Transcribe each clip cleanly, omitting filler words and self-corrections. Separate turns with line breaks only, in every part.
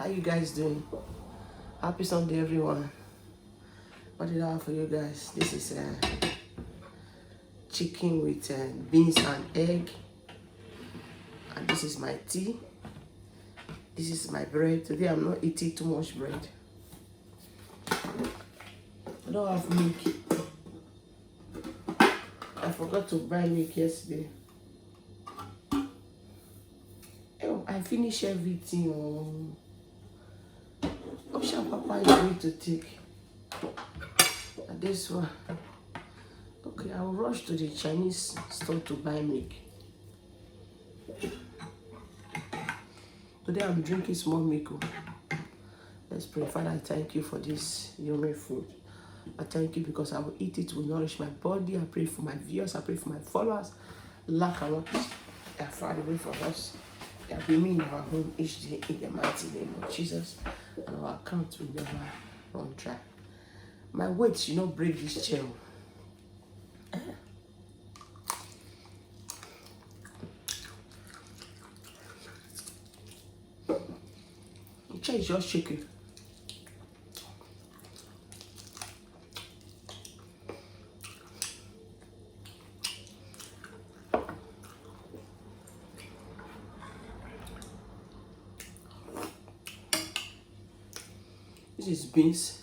How you guys doing? Happy Sunday, everyone. What did I have for you guys? This is chicken with beans and egg. And this is my tea. This is my bread. Today I'm not eating too much bread. I don't have milk. I forgot to buy milk yesterday. Oh, I finished everything. Ocean Papa is going to take. And this one. Okay, I'll rush to the Chinese store to buy milk. Today I'm drinking small milk. Let's pray. Father, I thank you for this yummy food. I thank you because I will eat it, will nourish my body. I pray for my viewers. I pray for my followers. Lack and want they are far away from us. They will be me in our home each day in the mighty name of Jesus. And our account will never run dry. My weight should not break this chair. The chair is just shaking. This is beans.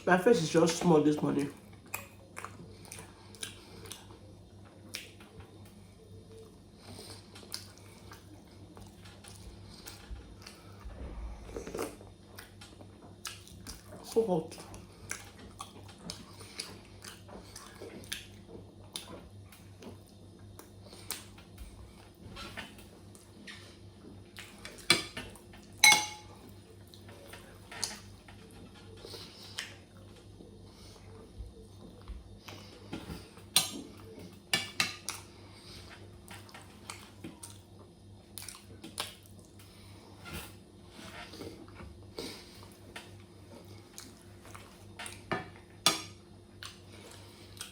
My face is just small this morning. So hot.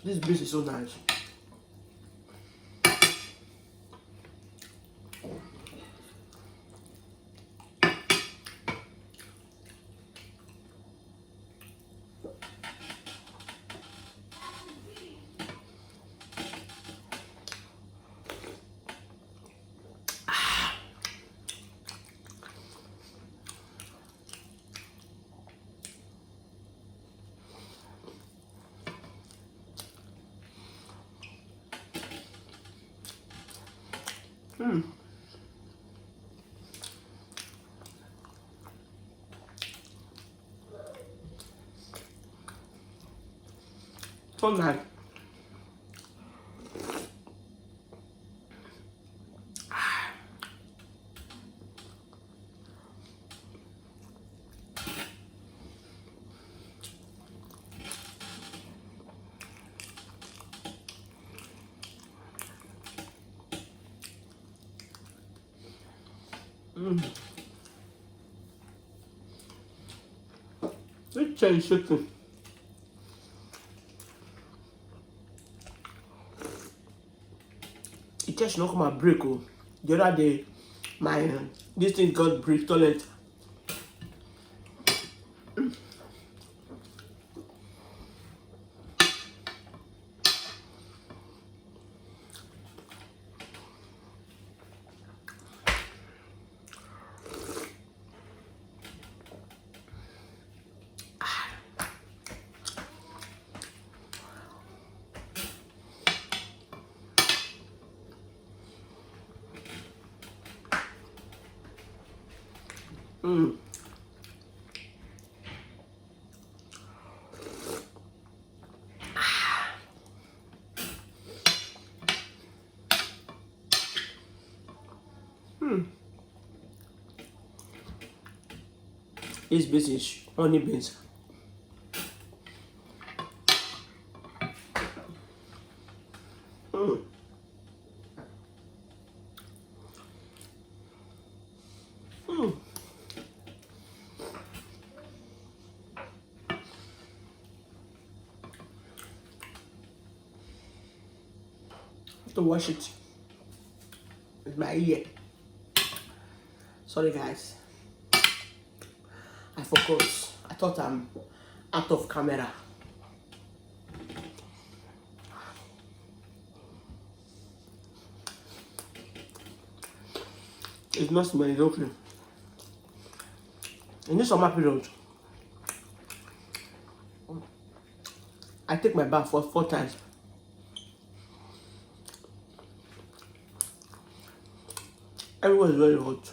This beans is so nice. So nice. This chair is shaking. It just knocked my brake. The other day, my this thing got brake toilet. This beans is honey beans. to wash it with my ear. Sorry guys, I forgot. I thought I'm out of camera. It's not smelling, it's okay. In this summer period, I take my bath for 4 times. Everywhere is very hot.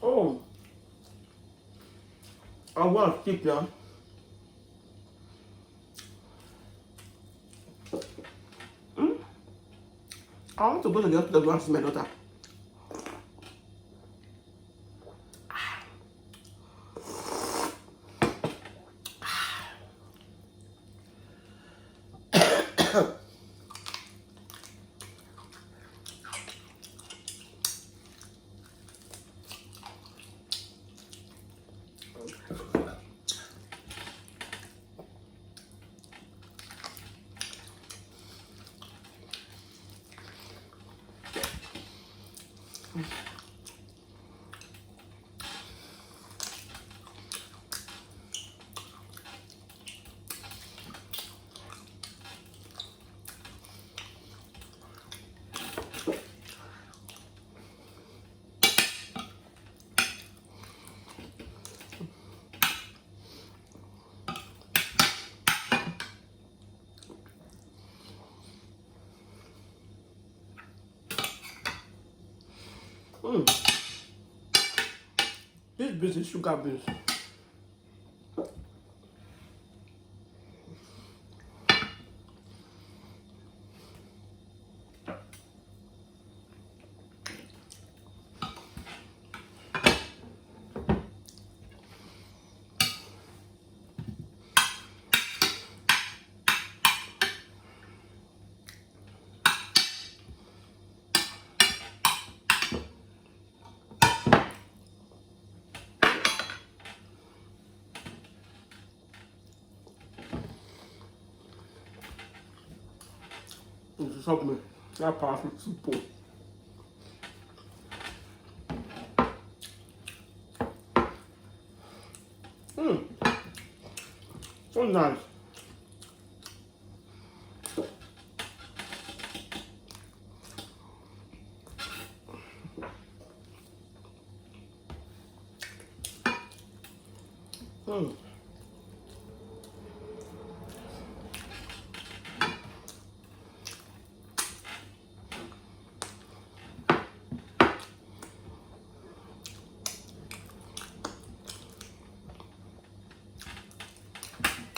Oh, I want to keep now. I want to go to the hospital to see my daughter. This beans is sugar beans. This is something that powerful soup. So nice.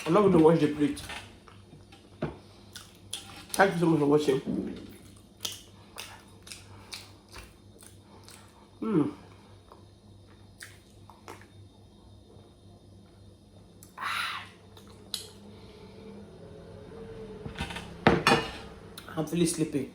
I'm not going to wash the plate. Thank you so much for watching. I'm feeling sleepy.